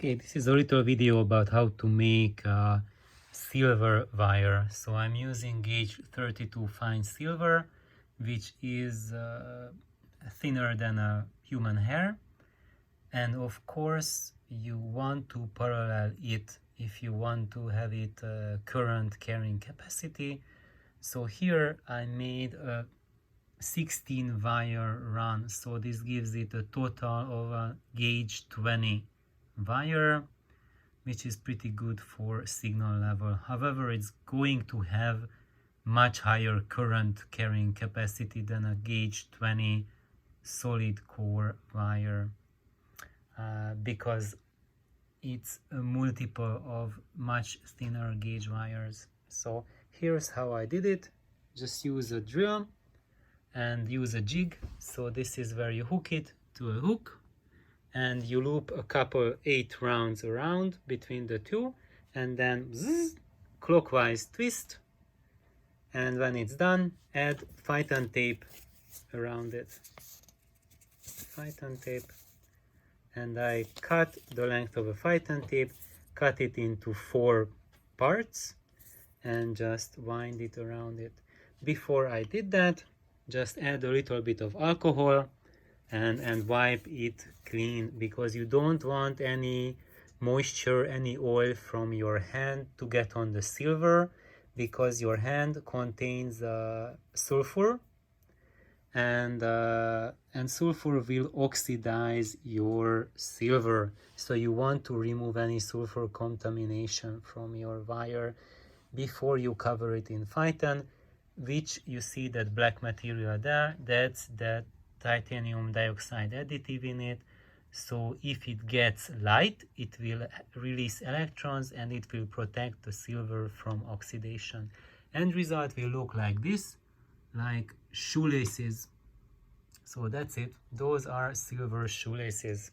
Okay, this is a little video about how to make a silver wire. So I'm using gauge 32 fine silver, which is thinner than a human hair. And of course, you want to parallel it if you want to have it current carrying capacity. So here I made a 16 wire run, so this gives it a total of a gauge 20 wire, which is pretty good for signal level. However, it's going to have much higher current carrying capacity than a gauge 20 solid core wire because it's a multiple of much thinner gauge wires. So here's how I did it. Just use a drill and use a jig. So this is where you hook it to a hook and you loop a couple 8 rounds around between the two, and then zzz, clockwise twist, and when it's done, add Phyton tape around it. Phyton tape, and I cut the length of a Phyton tape, cut it into 4 parts, and just wind it around it. Before I did that, just add a little bit of alcohol and wipe it clean, because you don't want any moisture, any oil from your hand to get on the silver, because your hand contains sulfur, and sulfur will oxidize your silver. So you want to remove any sulfur contamination from your wire before you cover it in Phyton, which you see that black material there, that's that titanium dioxide additive in it. So if it gets light, it will release electrons and it will protect the silver from oxidation. End result will look like this, like shoelaces. So that's it. Those are silver shoelaces.